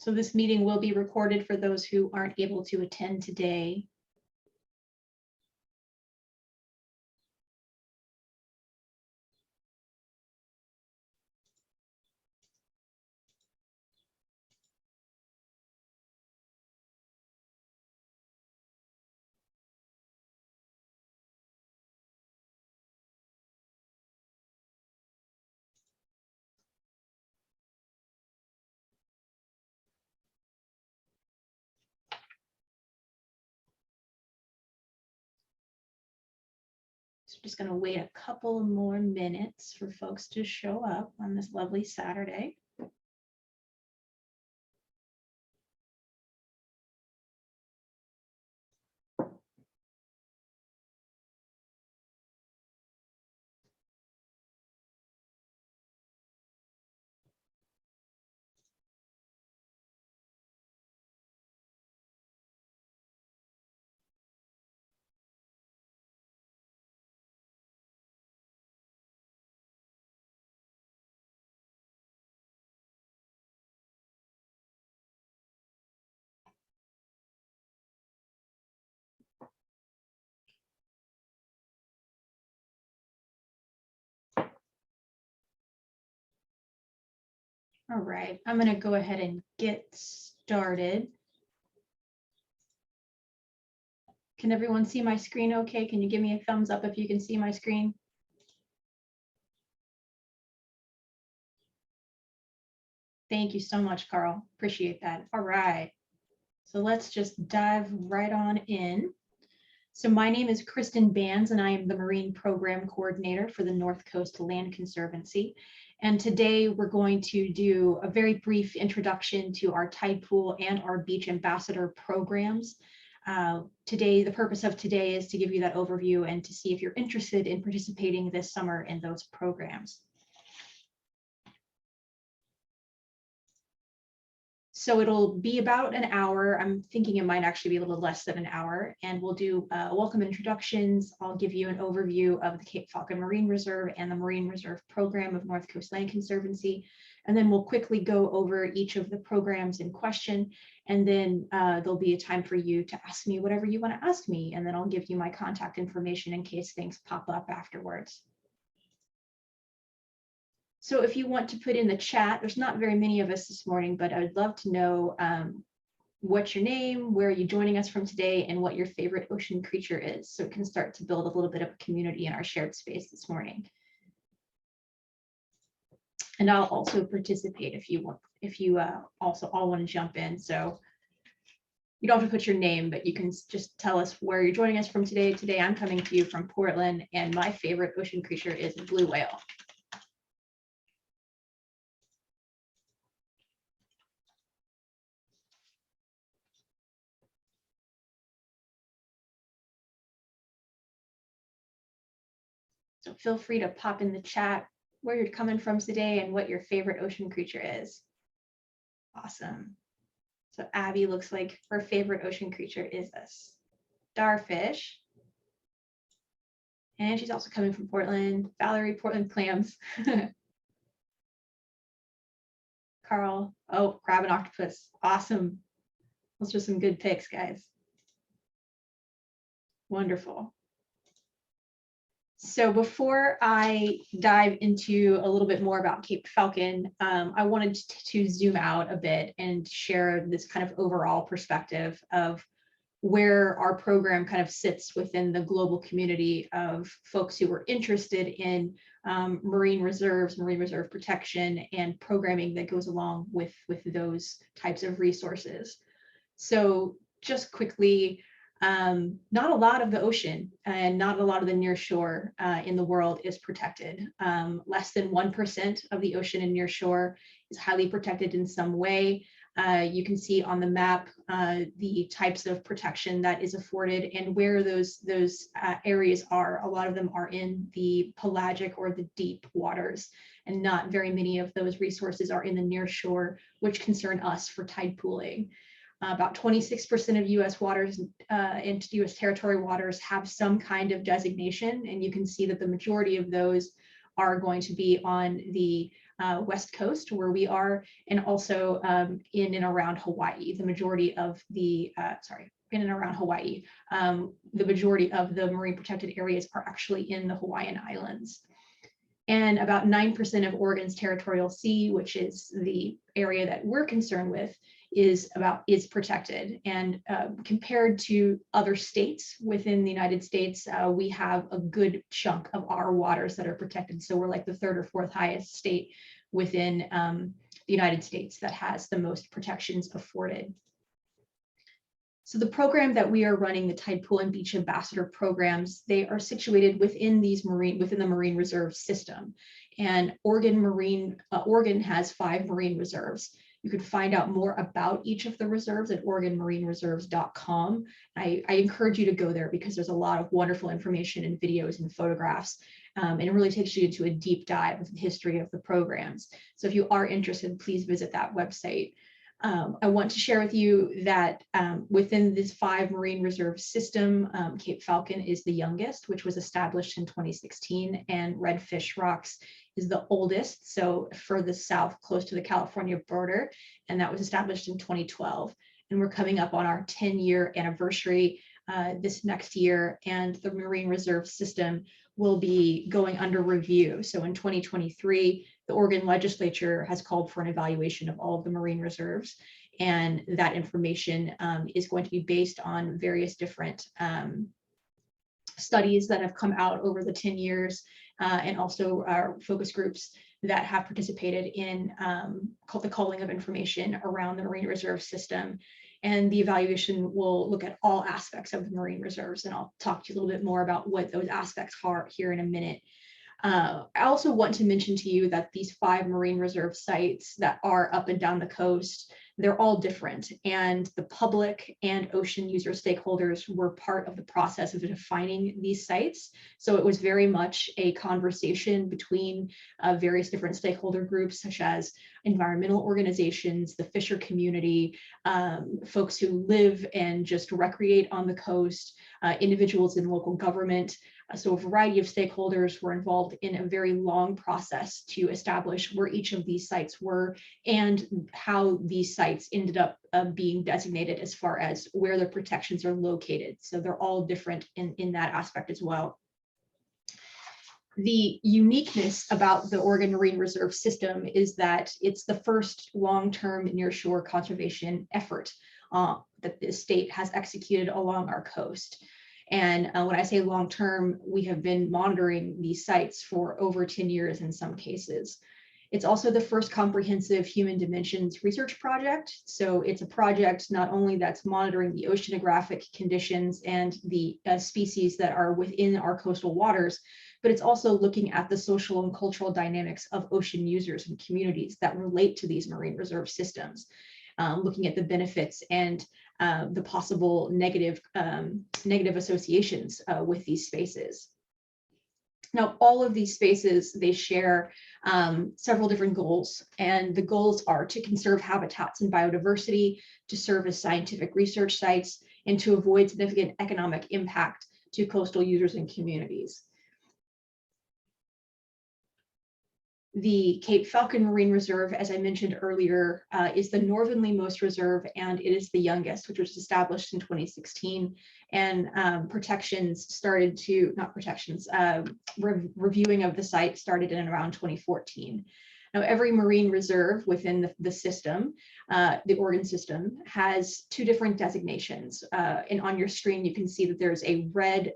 So this meeting will be recorded for those who aren't able to attend today. So just going to wait a couple more minutes for folks to show up on this lovely Saturday. All right, I'm going to go ahead and get started. Can everyone see my screen okay? Can you give me a thumbs up if you can see my screen? Thank you so much, Carl. Appreciate that. All right, so let's just dive right on in. So my name is Kristin Bayans, and I am the Marine Program Coordinator for the North Coast Land Conservancy. And today we're going to do a very brief introduction to our Tidepool and our Beach Ambassador programs. Today, the purpose of today is to give you that overview and to see if you're interested in participating this summer in those programs. So it'll be about an hour. I'm thinking it might actually be a little less than an hour, and we'll do welcome introductions. I'll give you an overview of the Cape Falcon Marine Reserve and the Marine Reserve Program of North Coast Land Conservancy, and then we'll quickly go over each of the programs in question, and then there'll be a time for you to ask me whatever you want to ask me, and then I'll give you my contact information in case things pop up afterwards. So if you want to put in the chat, there's not very many of us this morning, but I would love to know what's your name, where are you joining us from today, and what your favorite ocean creature is, so it can start to build a little bit of a community in our shared space this morning. And I'll also participate if you want, if you also all want to jump in. So you don't have to put your name, but you can just tell us where you're joining us from today. Today I'm coming to you from Portland, and my favorite ocean creature is a blue whale. So feel free to pop in the chat where you're coming from today and what your favorite ocean creature is. Awesome. So Abby looks like her favorite ocean creature is a starfish. And she's also coming from Portland. Valerie, Portland clams. Carl, oh, crab and octopus. Awesome. Those are some good picks, guys. Wonderful. So before I dive into a little bit more about Cape Falcon, I wanted to zoom out a bit and share this kind of overall perspective of where our program kind of sits within the global community of folks who are interested in marine reserves, marine reserve protection, and programming that goes along with those types of resources. So just quickly, not a lot of the ocean and not a lot of the near shore in the world is protected. Less than 1% of the ocean and near shore is highly protected in some way. You can see on the map the types of protection that is afforded and where those areas are. A lot of them are in the pelagic or the deep waters, and not very many of those resources are in the near shore, which concern us for tide pooling. About 26% of U.S. waters into U.S. territory waters have some kind of designation, and you can see that the majority of those are going to be on the West Coast where we are, and also in and around Hawaii. The majority of the, in and around Hawaii, the majority of the marine protected areas are actually in the Hawaiian Islands. And about 9% of Oregon's territorial sea, which is the area that we're concerned with, is protected. And compared to other states within the United States, we have a good chunk of our waters that are protected. So we're like the third or fourth highest state within the United States that has the most protections afforded. So the program that we are running, the Tidepool and Beach Ambassador programs, they are situated within the Marine Reserve system. And Oregon has 5 marine reserves. You can find out more about each of the reserves at OregonMarineReserves.com. I encourage you to go there because there's a lot of wonderful information and videos and photographs, and it really takes you into a deep dive of the history of the programs. So if you are interested, please visit that website. I want to share with you that within this 5 marine reserve system, Cape Falcon is the youngest, which was established in 2016, and Redfish Rocks is the oldest, so further south, close to the California border, and that was established in 2012. And we're coming up on our 10-year anniversary this next year, and the marine reserve system will be going under review. So in 2023, the Oregon legislature has called for an evaluation of all of the marine reserves, and that information is going to be based on various different studies that have come out over the 10 years, and also our focus groups that have participated in the calling of information around the marine reserve system. And the evaluation will look at all aspects of the marine reserves, and I'll talk to you a little bit more about what those aspects are here in a minute. I also want to mention to you that these 5 marine reserve sites that are up and down the coast, they're all different, and the public and ocean user stakeholders were part of the process of defining these sites. So it was very much a conversation between various different stakeholder groups, such as environmental organizations, the fisher community, folks who live and just recreate on the coast, individuals in local government. So a variety of stakeholders were involved in a very long process to establish where each of these sites were and how these sites ended up being designated as far as where their protections are located. So they're all different in that aspect as well. The uniqueness about the Oregon Marine Reserve System is that it's the first long-term nearshore conservation effort that the state has executed along our coast. And when I say long-term, we have been monitoring these sites for over 10 years in some cases. It's also the first comprehensive human dimensions research project. So it's a project not only that's monitoring the oceanographic conditions and the species that are within our coastal waters, but it's also looking at the social and cultural dynamics of ocean users and communities that relate to these marine reserve systems. Looking at the benefits and the possible negative associations with these spaces. Now, all of these spaces, they share several different goals, and the goals are to conserve habitats and biodiversity, to serve as scientific research sites, and to avoid significant economic impact to coastal users and communities. The Cape Falcon Marine Reserve, as I mentioned earlier, is the northernmost reserve, and it is the youngest, which was established in 2016. And reviewing of the site started in around 2014. Now, every marine reserve within the system, the Oregon system, has 2 different designations. And on your screen, you can see that there's a red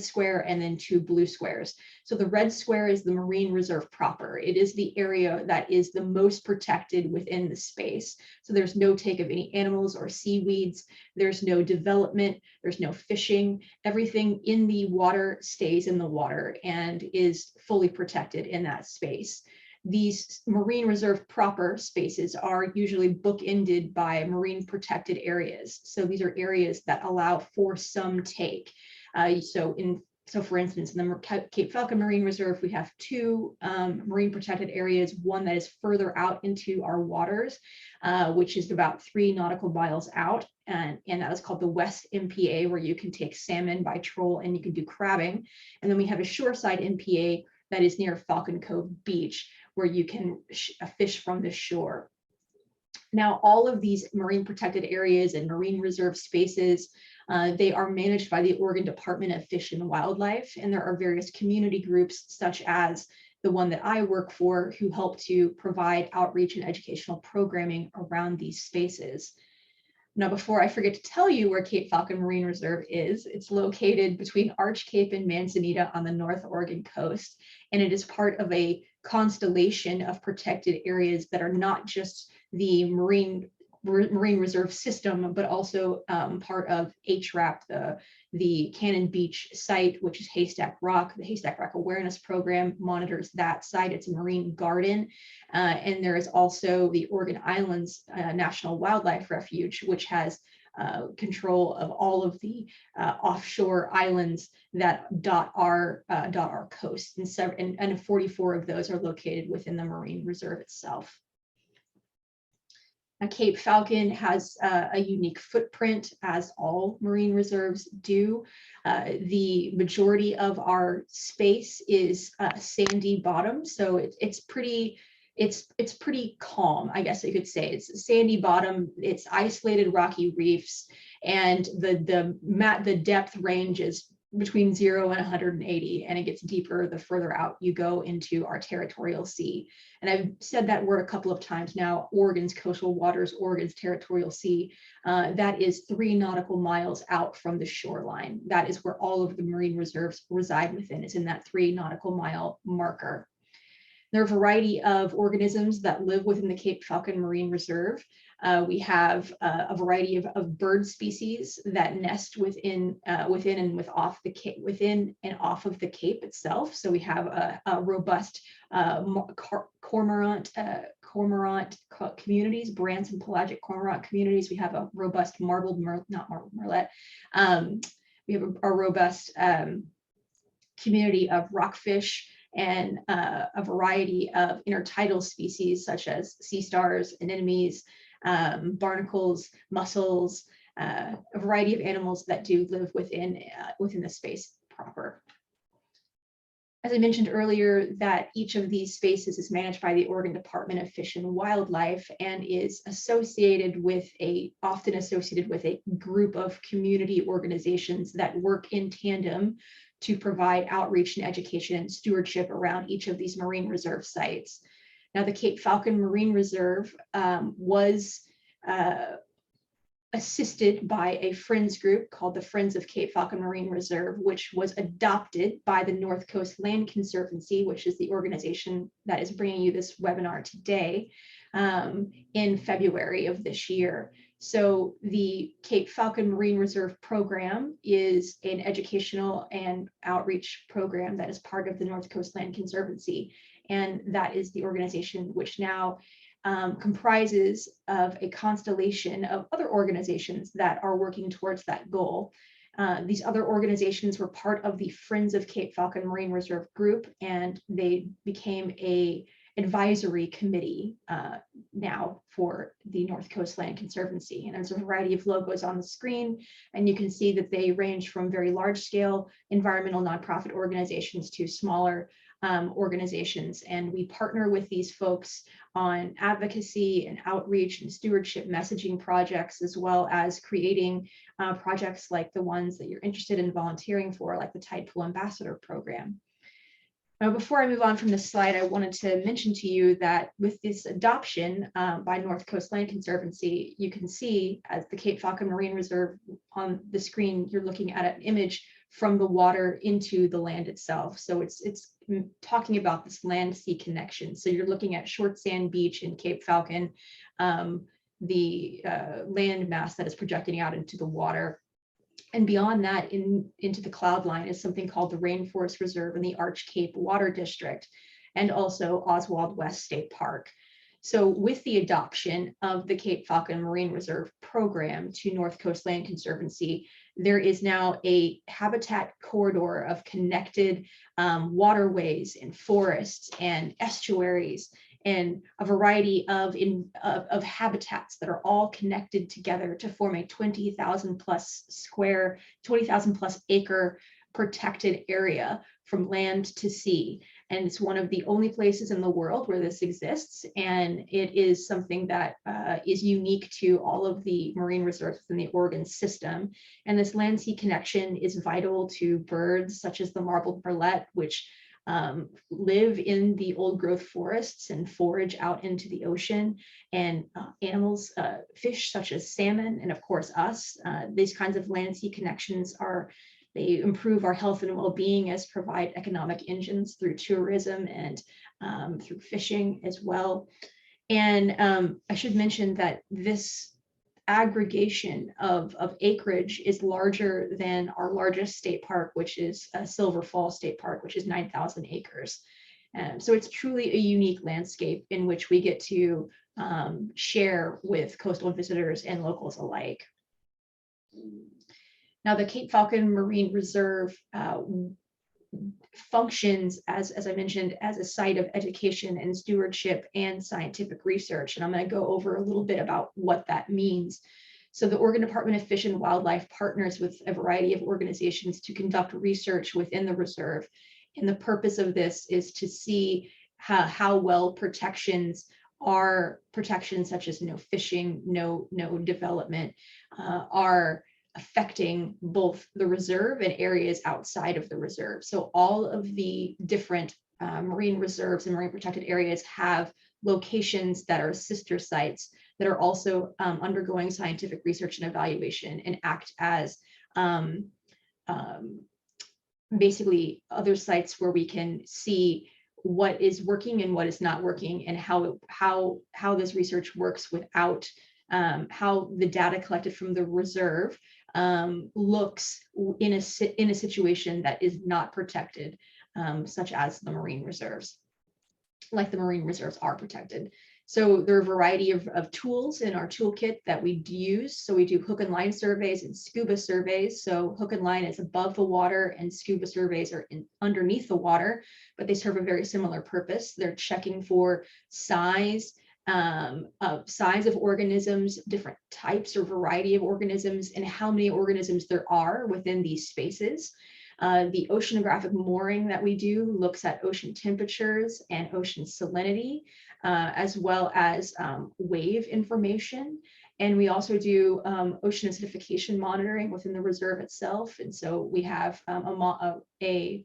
square and then 2 blue squares. So the red square is the marine reserve proper. It is the area that is the most protected within the space. So there's no take of any animals or seaweeds. There's no development. There's no fishing. Everything in the water stays in the water and is fully protected in that space. These marine reserve proper spaces are usually bookended by marine protected areas. So these are areas that allow for some take. So for instance, in the Cape Falcon Marine Reserve, we have 2 marine protected areas, one that is further out into our waters, which is about 3 nautical miles out. And that is called the West MPA, where you can take salmon by troll and you can do crabbing. And then we have a shoreside MPA that is near Falcon Cove Beach, where you can fish from the shore. Now, all of these marine protected areas and marine reserve spaces, they are managed by the Oregon Department of Fish and Wildlife, and there are various community groups such as the one that I work for who help to provide outreach and educational programming around these spaces. Now, before I forget to tell you where Cape Falcon Marine Reserve is, it's located between Arch Cape and Manzanita on the North Oregon coast, and it is part of a constellation of protected areas that are not just the marine reserve system, but also part of HRAP, the Cannon Beach site, which is Haystack Rock. The Haystack Rock Awareness Program monitors that site. It's a marine garden. And there is also the Oregon Islands National Wildlife Refuge, which has control of all of the offshore islands that dot our coast. And 44 of those are located within the marine reserve itself. Now, Cape Falcon has a unique footprint, as all marine reserves do. The majority of our space is sandy bottom, so it's pretty calm, I guess you could say. It's a sandy bottom, it's isolated rocky reefs, and the depth range is between 0 and 180, and it gets deeper the further out you go into our territorial sea. And I've said that word a couple of times now, Oregon's coastal waters, Oregon's territorial sea, that is 3 nautical miles out from the shoreline. That is where all of the marine reserves reside within, is in that 3 nautical mile marker. There are a variety of organisms that live within the Cape Falcon Marine Reserve. We have a variety of bird species that nest within and off of the Cape itself. So we have a robust cormorant communities, Brants and pelagic cormorant communities. We have a robust we have a robust community of rockfish, and a variety of intertidal species such as sea stars, anemones, barnacles, mussels, a variety of animals that do live within the space proper. As I mentioned earlier, that each of these spaces is managed by the Oregon Department of Fish and Wildlife and is often associated with a group of community organizations that work in tandem to provide outreach and education and stewardship around each of these marine reserve sites. Now, the Cape Falcon Marine Reserve was assisted by a Friends group called the Friends of Cape Falcon Marine Reserve, which was adopted by the North Coast Land Conservancy, which is the organization that is bringing you this webinar today, in February of this year. So the Cape Falcon Marine Reserve Program is an educational and outreach program that is part of the North Coast Land Conservancy. And that is the organization which now comprises of a constellation of other organizations that are working towards that goal. These other organizations were part of the Friends of Cape Falcon Marine Reserve group, and they became an advisory committee now for the North Coast Land Conservancy. And there's a variety of logos on the screen, and you can see that they range from very large scale environmental nonprofit organizations to smaller organizations. And we partner with these folks on advocacy and outreach and stewardship messaging projects, as well as creating projects like the ones that you're interested in volunteering for, like the Tidepool Ambassador Program. Now, before I move on from this slide, I wanted to mention to you that with this adoption by North Coast Land Conservancy, you can see as the Cape Falcon Marine Reserve on the screen, you're looking at an image from the water into the land itself. So it's talking about this land-sea connection. So you're looking at Short Sand Beach in Cape Falcon, the land mass that is projecting out into the water. And beyond that, into the cloud line is something called the Rainforest Reserve and the Arch Cape Water District, and also Oswald West State Park. So with the adoption of the Cape Falcon Marine Reserve program to North Coast Land Conservancy, there is now a habitat corridor of connected waterways and forests and estuaries and a variety of habitats that are all connected together to form a 20,000 plus acre protected area from land to sea. And it's one of the only places in the world where this exists. And it is something that is unique to all of the marine reserves within the Oregon system. And this land-sea connection is vital to birds such as the marbled murrelet, which live in the old growth forests and forage out into the ocean, and animals, fish such as salmon, and of course us. These kinds of land-sea connections they improve our health and well-being, as provide economic engines through tourism and through fishing as well. And I should mention that this aggregation of acreage is larger than our largest state park, which is Silver Falls State Park, which is 9,000 acres. So it's truly a unique landscape in which we get to share with coastal visitors and locals alike. Now, the Cape Falcon Marine Reserve functions, as I mentioned, as a site of education and stewardship and scientific research. And I'm going to go over a little bit about what that means. So the Oregon Department of Fish and Wildlife partners with a variety of organizations to conduct research within the reserve. And the purpose of this is to see how well protections such as no fishing, no development, are affecting both the reserve and areas outside of the reserve. So all of the different marine reserves and marine protected areas have locations that are sister sites that are also undergoing scientific research and evaluation, and act as basically other sites where we can see what is working and what is not working, and how this research works without how the data collected from the reserve looks in a situation that is not protected, such as the marine reserves, like the marine reserves are protected. So there are a variety of tools in our toolkit that we use. So we do hook and line surveys and scuba surveys. So hook and line is above the water and scuba surveys are underneath the water, but they serve a very similar purpose. They're checking for size of organisms, different types or variety of organisms, and how many organisms there are within these spaces. The oceanographic mooring that we do looks at ocean temperatures and ocean salinity, as well as wave information. And we also do ocean acidification monitoring within the reserve itself. And so we have a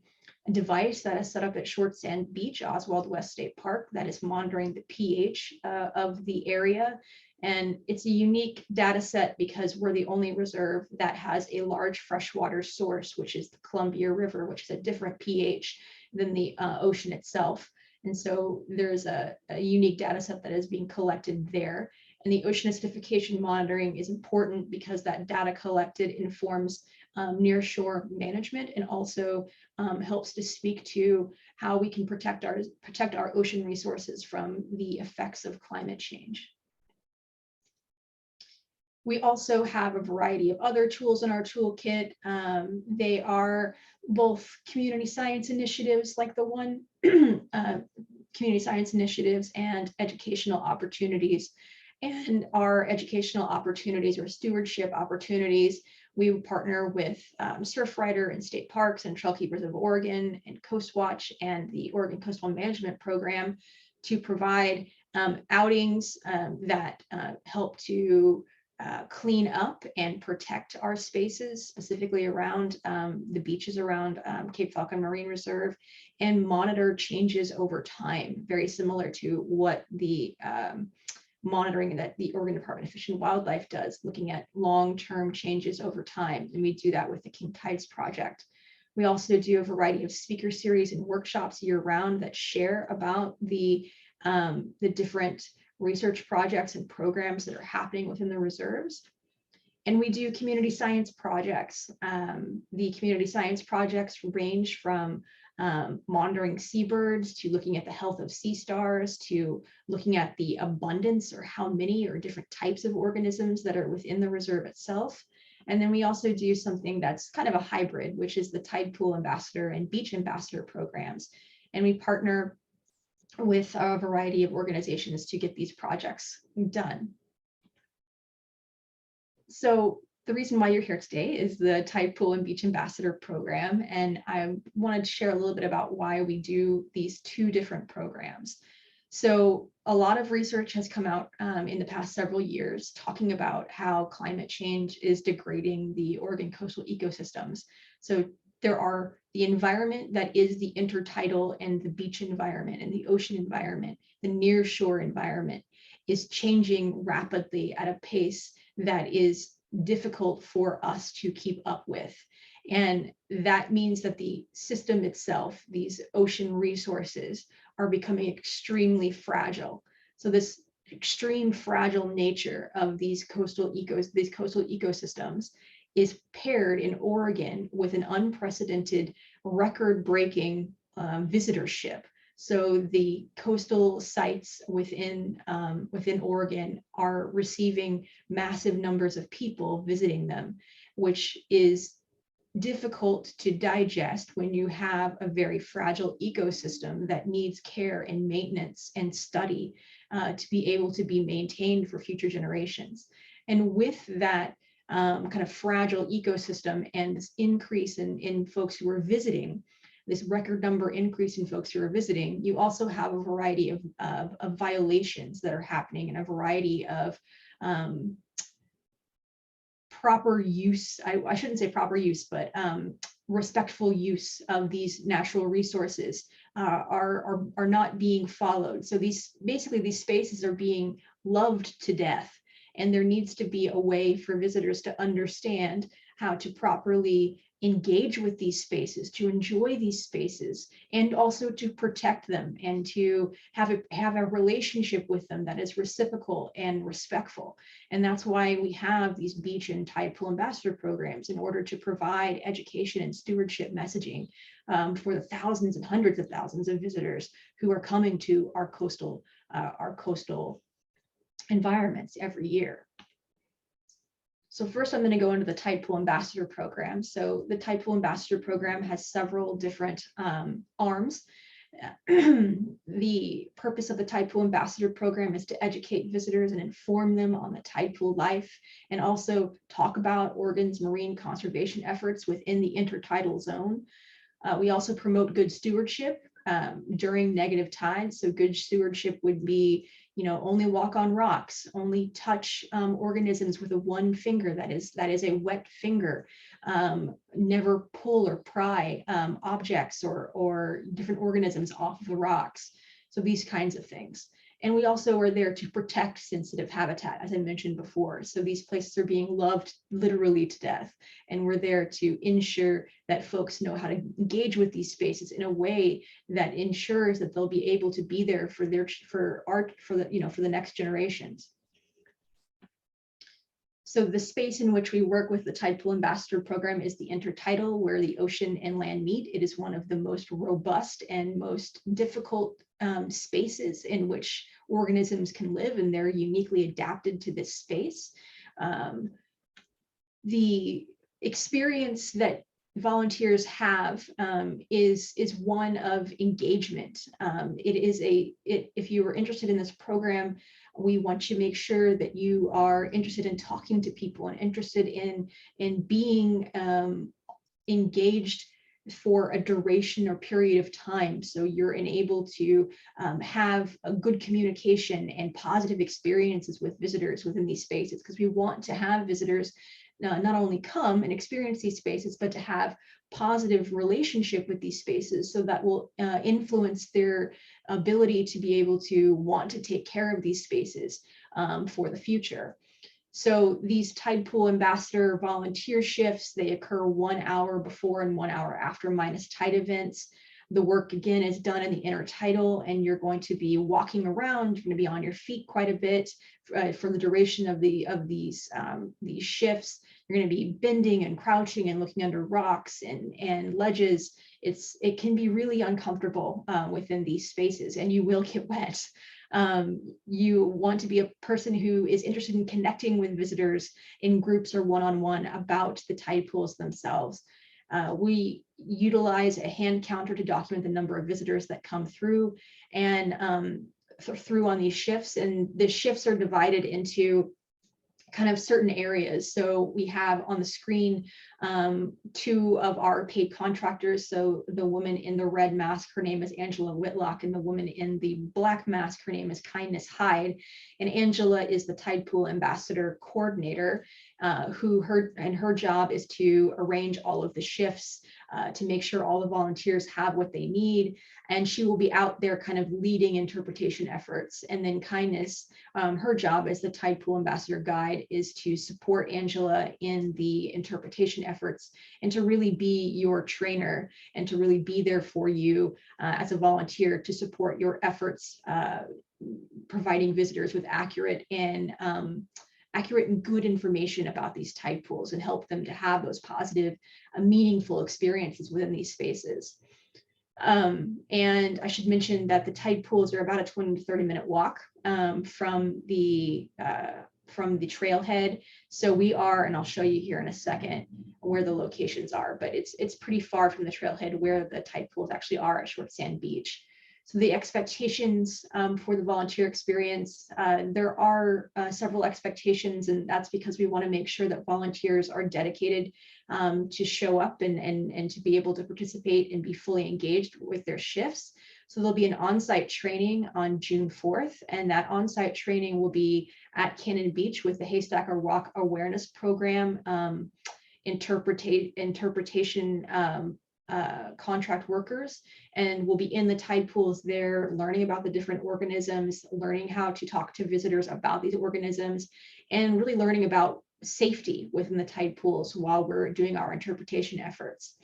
device that is set up at Short Sand Beach, Oswald West State Park, that is monitoring the pH of the area. And it's a unique data set because we're the only reserve that has a large freshwater source, which is the Columbia River, which is a different pH than the ocean itself. And so there's a unique data set that is being collected there. And the ocean acidification monitoring is important because that data collected informs nearshore management, and also helps to speak to how we can protect our ocean resources from the effects of climate change. We also have a variety of other tools in our toolkit. They are both community science initiatives, like the one community science initiatives, and educational opportunities. And our educational opportunities or stewardship opportunities, we partner with Surfrider and state parks and Trail Keepers of Oregon and Coast Watch and the Oregon Coastal Management Program to provide outings that help to clean up and protect our spaces, specifically around the beaches around Cape Falcon Marine Reserve, and monitor changes over time, very similar to what the monitoring that the Oregon Department of Fish and Wildlife does, looking at long-term changes over time. And we do that with the King Tides Project. We also do a variety of speaker series and workshops year-round that share about the different research projects and programs that are happening within the reserves. And we do community science projects. The community science projects range from monitoring seabirds, to looking at the health of sea stars, to looking at the abundance or how many or different types of organisms that are within the reserve itself. And then we also do something that's kind of a hybrid, which is the Tidepool Ambassador and Beach Ambassador programs. And we partner with a variety of organizations to get these projects done. So the reason why you're here today is the Tidepool and Beach Ambassador Program, and I wanted to share a little bit about why we do these two different programs. So a lot of research has come out in the past several years talking about how climate change is degrading the Oregon coastal ecosystems. So there are the environment that is the intertidal and the beach environment and the ocean environment, the nearshore environment is changing rapidly at a pace that is difficult for us to keep up with. And that means that the system itself, these ocean resources, are becoming extremely fragile. So this extreme fragile nature of these coastal ecosystems is paired in Oregon with an unprecedented record-breaking visitorship. So the coastal sites within Oregon are receiving massive numbers of people visiting them, which is difficult to digest when you have a very fragile ecosystem that needs care and maintenance and study to be able to be maintained for future generations. And with that kind of fragile ecosystem and this increase in folks who are visiting, this record number increase in folks who are visiting, you also have a variety of violations that are happening and a variety of proper use, I shouldn't say proper use, but respectful use of these natural resources are not being followed. So these spaces are being loved to death, and there needs to be a way for visitors to understand how to properly engage with these spaces, to enjoy these spaces, and also to protect them and to have a relationship with them that is reciprocal and respectful. And that's why we have these beach and Tidepool ambassador programs, in order to provide education and stewardship messaging for the thousands and hundreds of thousands of visitors who are coming to our coastal environments every year. So first, I'm going to go into the Tidepool Ambassador Program. So the Tidepool Ambassador Program has several different arms. The purpose of the Tidepool Ambassador Program is to educate visitors and inform them on the tidepool life, and also talk about Oregon's marine conservation efforts within the intertidal zone. We also promote good stewardship during negative tides. So good stewardship would be, only walk on rocks, only touch organisms with one finger that is a wet finger, never pull or pry objects or different organisms off of the rocks. So these kinds of things. And we also are there to protect sensitive habitat, as I mentioned before. So these places are being loved literally to death. And we're there to ensure that folks know how to engage with these spaces in a way that ensures that they'll be able to be there for the next generations. So the space in which we work with the Tidepool Ambassador Program is the intertidal, where the ocean and land meet. It is one of the most robust and most difficult spaces in which organisms can live, and they're uniquely adapted to this space. The experience that volunteers have is one of engagement. If you are interested in this program, we want to make sure that you are interested in talking to people and interested in being engaged for a duration or period of time. So you're enabled to have a good communication and positive experiences with visitors within these spaces, because we want to have visitors not only come and experience these spaces, but to have positive relationship with these spaces, so that will influence their ability to be able to want to take care of these spaces for the future. So these Tidepool Ambassador volunteer shifts, they occur 1 hour before and 1 hour after minus tide events. The work again is done in the intertidal, and you're going to be walking around. You're going to be on your feet quite a bit for the duration of these shifts. You're going to be bending and crouching and looking under rocks and ledges. It can be really uncomfortable within these spaces, and you will get wet. You want to be a person who is interested in connecting with visitors in groups or one-on-one about the tide pools themselves. We utilize a hand counter to document the number of visitors that come through and through on these shifts. And the shifts are divided into kind of certain areas. So we have on the screen two of our paid contractors. So the woman in the red mask, her name is Angela Whitlock, and the woman in the black mask, her name is Kindness Hyde. And Angela is the Tidepool Ambassador Coordinator, her job is to arrange all of the shifts, to make sure all the volunteers have what they need. And she will be out there kind of leading interpretation efforts. And then Kindness, her job as the Tidepool Ambassador Guide is to support Angela in the interpretation efforts and to really be your trainer and to really be there for you as a volunteer to support your efforts, providing visitors with accurate and good information about these tide pools and help them to have those positive, meaningful experiences within these spaces. And I should mention that the tide pools are about a 20 to 30 minute walk from the trailhead. So we are, and I'll show you here in a second where the locations are, but it's pretty far from the trailhead where the tide pools actually are at Short Sand Beach. So the expectations for the volunteer experience, there are several expectations, and that's because we want to make sure that volunteers are dedicated to show up and to be able to participate and be fully engaged with their shifts. So there'll be an on-site training on June 4th, and that on-site training will be at Cannon Beach with the Haystack Rock Awareness Program, interpretation contract workers, and we'll be in the tide pools there, learning about the different organisms, learning how to talk to visitors about these organisms, and really learning about safety within the tide pools while we're doing our interpretation efforts.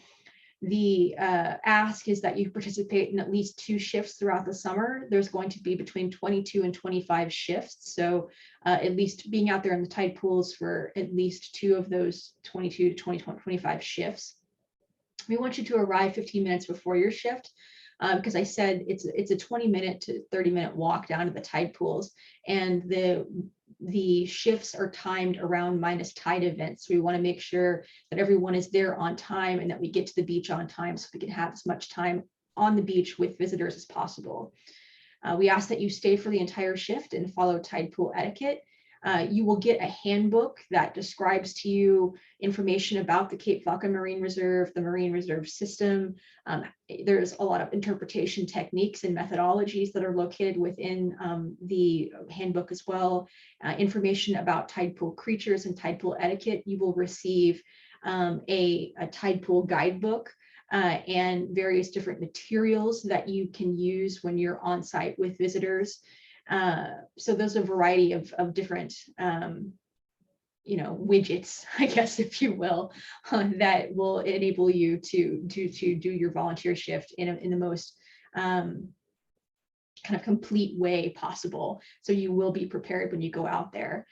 The ask is that you participate in at least 2 shifts throughout the summer. There's going to be between 22 and 25 shifts. So at least being out there in the tide pools for at least 2 of those 22 to 25 shifts. We want you to arrive 15 minutes before your shift, because I said it's a 20-minute to 30-minute walk down to the tide pools, and the shifts are timed around minus tide events. So we want to make sure that everyone is there on time and that we get to the beach on time so we can have as much time on the beach with visitors as possible. We ask that you stay for the entire shift and follow tide pool etiquette. You will get a handbook that describes to you information about the Cape Falcon Marine Reserve, the Marine Reserve System. There's a lot of interpretation techniques and methodologies that are located within the handbook as well. Information about tide pool creatures and tide pool etiquette. You will receive a tide pool guidebook and various different materials that you can use when you're on site with visitors. So there's a variety of different, widgets, I guess, if you will, that will enable you to do your volunteer shift in the most kind of complete way possible. So you will be prepared when you go out there.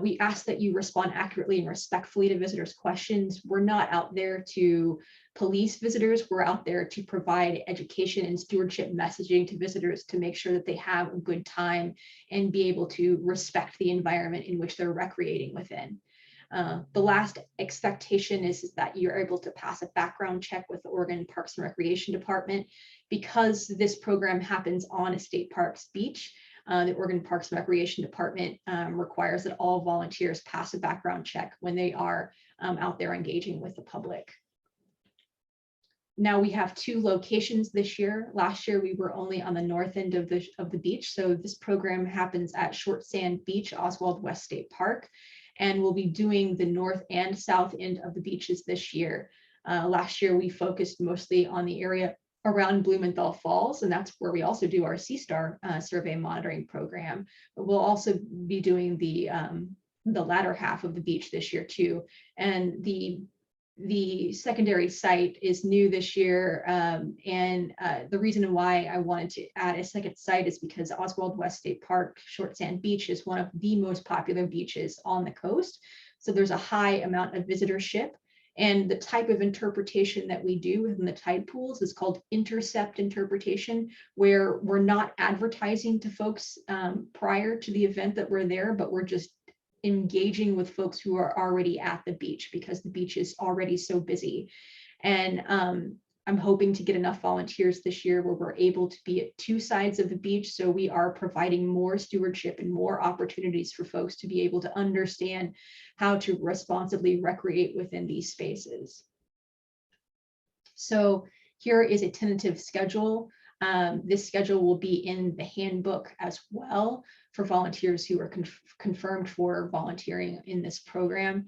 We ask that you respond accurately and respectfully to visitors' questions. We're not out there to police visitors. We're out there to provide education and stewardship messaging to visitors to make sure that they have a good time and be able to respect the environment in which they're recreating within. The last expectation is that you're able to pass a background check with the Oregon Parks and Recreation Department. Because this program happens on a state parks beach, the Oregon Parks and Recreation Department requires that all volunteers pass a background check when they are out there engaging with the public. Now we have 2 locations this year. Last year we were only on the north end of the beach. So this program happens at Short Sand Beach, Oswald West State Park, and we'll be doing the north and south end of the beaches this year. Last year we focused mostly on the area around Blumenthal Falls, and that's where we also do our Sea Star survey monitoring program. But we'll also be doing the latter half of the beach this year too. And the secondary site is new this year, and the reason why I wanted to add a second site is because Oswald West State Park, Short Sand Beach, is one of the most popular beaches on the coast. So there's a high amount of visitorship. And the type of interpretation that we do within the tide pools is called intercept interpretation, where we're not advertising to folks prior to the event that we're there, but we're just engaging with folks who are already at the beach because the beach is already so busy. And I'm hoping to get enough volunteers this year where we're able to be at 2 sides of the beach. So we are providing more stewardship and more opportunities for folks to be able to understand how to responsibly recreate within these spaces. So here is a tentative schedule. This schedule will be in the handbook as well for volunteers who are confirmed for volunteering in this program.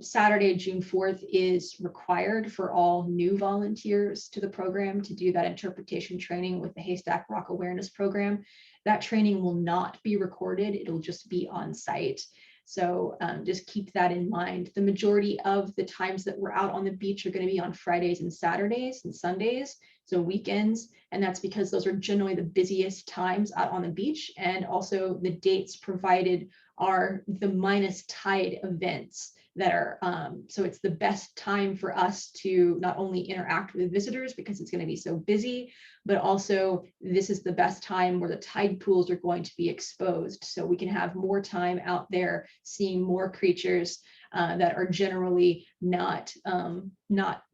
Saturday, June 4th is required for all new volunteers to the program to do that interpretation training with the Haystack Rock Awareness Program. That training will not be recorded, it'll just be on site. So just keep that in mind. The majority of the times that we're out on the beach are going to be on Fridays and Saturdays and Sundays, so weekends, and that's because those are generally the busiest times out on the beach, and also the dates provided are the minus tide events that are, so it's the best time for us to not only interact with visitors because it's going to be so busy, but also this is the best time where the tide pools are going to be exposed. So we can have more time out there seeing more creatures that are generally not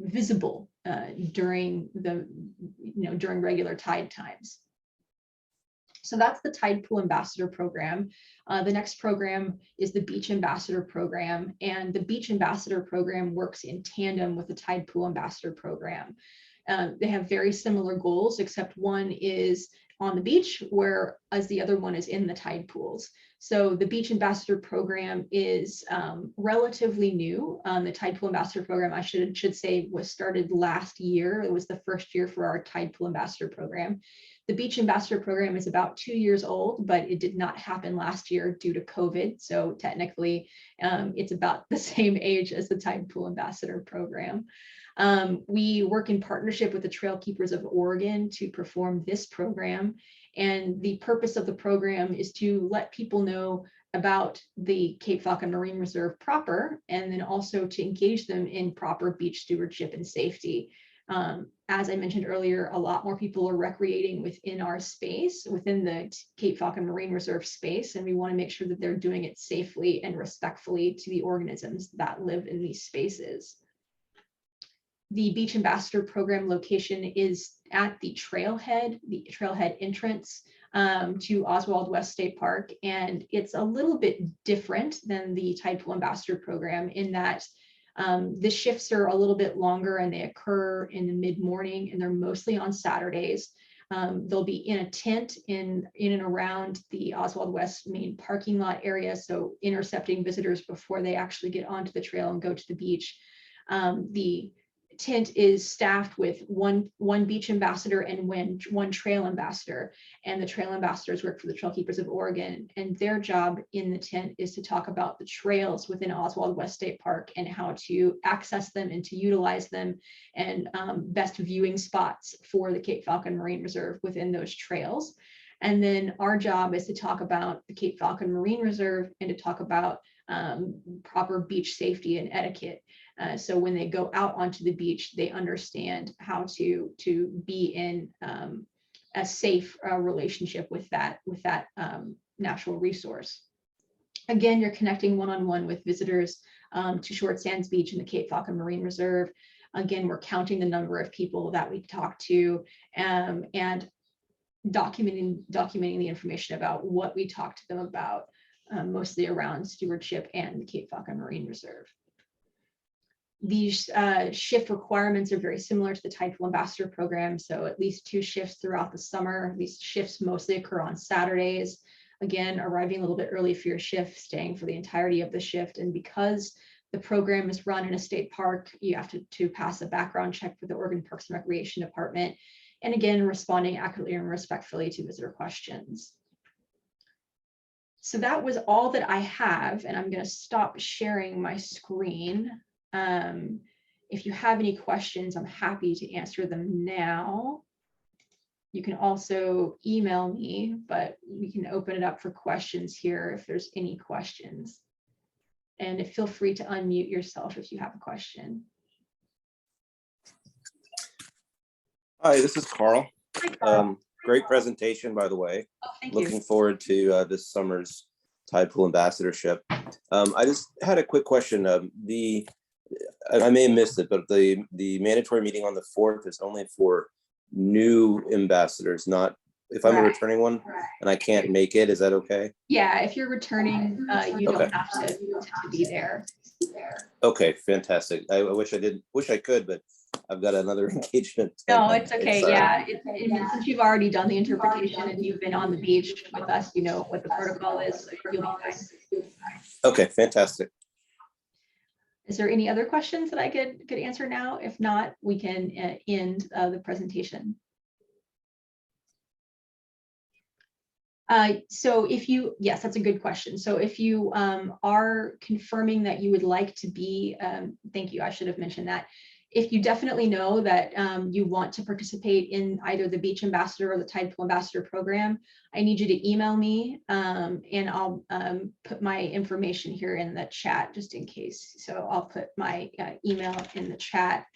visible during during regular tide times. So that's the Tidepool Ambassador Program. The next program is the Beach Ambassador Program, and the Beach Ambassador Program works in tandem with the Tidepool Ambassador Program. They have very similar goals, except one is on the beach, whereas the other one is in the tide pools. So the Beach Ambassador Program is relatively new. The Tidepool Ambassador Program, I should say, was started last year. It was the first year for our Tidepool Ambassador Program. The Beach Ambassador Program is about 2 years old, but it did not happen last year due to COVID. So technically, it's about the same age as the Tidepool Ambassador Program. We work in partnership with the Trail Keepers of Oregon to perform this program. And the purpose of the program is to let people know about the Cape Falcon Marine Reserve proper, and then also to engage them in proper beach stewardship and safety. As I mentioned earlier, a lot more people are recreating within our space, within the Cape Falcon Marine Reserve space, and we want to make sure that they're doing it safely and respectfully to the organisms that live in these spaces. The Beach Ambassador Program location is at the trailhead entrance to Oswald West State Park, and it's a little bit different than the Tidepool Ambassador Program in that the shifts are a little bit longer and they occur in the mid-morning, and they're mostly on Saturdays. They'll be in a tent in and around the Oswald West main parking lot area, so intercepting visitors before they actually get onto the trail and go to the beach. The tent is staffed with one beach ambassador and one trail ambassador, and the trail ambassadors work for the Trail Keepers of Oregon, and their job in the tent is to talk about the trails within Oswald West State Park and how to access them and to utilize them, and best viewing spots for the Cape Falcon Marine Reserve within those trails. And then our job is to talk about the Cape Falcon Marine Reserve and to talk about proper beach safety and etiquette. So when they go out onto the beach, they understand how to be in a safe relationship with that natural resource. Again, you're connecting one-on-one with visitors to Short Sands Beach and the Cape Falcon Marine Reserve. Again, we're counting the number of people that we talk to and documenting the information about what we talk to them about, mostly around stewardship and the Cape Falcon Marine Reserve. These shift requirements are very similar to the Tidepool Ambassador Program, so at least 2 shifts throughout the summer. These shifts mostly occur on Saturdays. Again, arriving a little bit early for your shift, staying for the entirety of the shift, and because the program is run in a state park, you have to pass a background check with the Oregon Parks and Recreation Department, and again, responding accurately and respectfully to visitor questions. So that was all that I have, and I'm going to stop sharing my screen. If you have any questions, I'm happy to answer them now. You can also email me, but we can open it up for questions here if there's any questions. And feel free to unmute yourself if you have a question. Hi, this is Carl. Hi, Carl. Great presentation, by the way. Oh, thank Looking you. forward to this summer's Tidepool Ambassadorship. I just had a quick question. I may have missed it, but the mandatory meeting on the 4th is only for new ambassadors, not if I'm a Right. returning one and I can't make it, is that okay? Yeah, if you're returning, you Okay. don't have to be there. Okay, fantastic. I wish I could, but I've got another engagement. No, it's okay. Sorry. Yeah, since you've already done the interpretation and you've been on the beach with us, you know what the protocol is, so you'll be fine. Okay, fantastic. Is there any other questions that I could answer now? If not, we can end the presentation. So if you, yes, that's a good question. So if you are confirming that you would like to be, thank you, I should have mentioned that. If you definitely know that you want to participate in either the Beach Ambassador or the Tidepool Ambassador Program, I need you to email me and I'll put my information here in the chat just in case. So I'll put my email in the chat.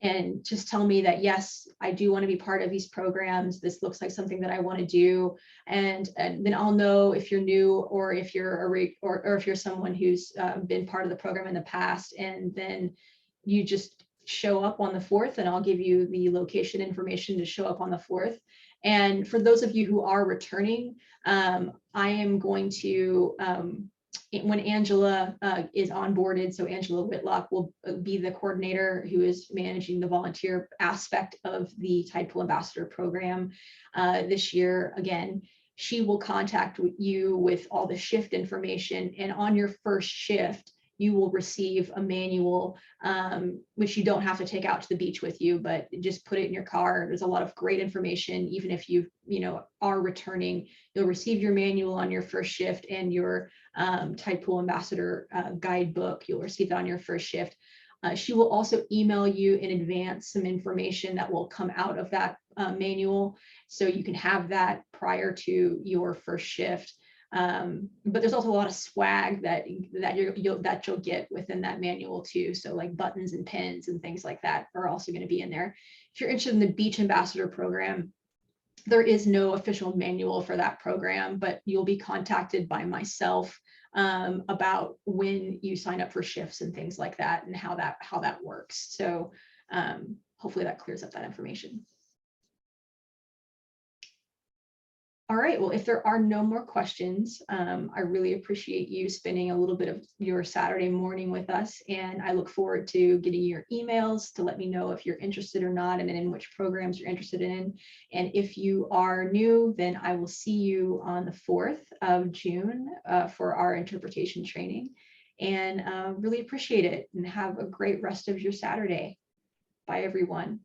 And just tell me that, yes, I do want to be part of these programs. This looks like something that I want to do. And then I'll know if you're new or if you're or if you're someone who's been part of the program in the past. And then you just show up on the 4th and I'll give you the location information to show up on the 4th. And for those of you who are returning, I am going to, when Angela is onboarded, so Angela Whitlock will be the coordinator who is managing the volunteer aspect of the Tidepool Ambassador Program this year. Again, she will contact you with all the shift information, and on your first shift, you will receive a manual, which you don't have to take out to the beach with you, but just put it in your car. There's a lot of great information. Even if you are returning, you'll receive your manual on your first shift, and your Tidepool Ambassador guidebook, you'll receive that on your first shift. She will also email you in advance some information that will come out of that manual, so you can have that prior to your first shift. But there's also a lot of swag that you'll get within that manual too. So like buttons and pins and things like that are also going to be in there. If you're interested in the Beach Ambassador Program, there is no official manual for that program, but you'll be contacted by myself about when you sign up for shifts and things like that, and how that works. So hopefully that clears up that information. All right, well, if there are no more questions, I really appreciate you spending a little bit of your Saturday morning with us, and I look forward to getting your emails to let me know if you're interested or not, and in which programs you're interested in. And if you are new, then I will see you on the 4th of June for our interpretation training, and really appreciate it, and have a great rest of your Saturday. Bye, everyone.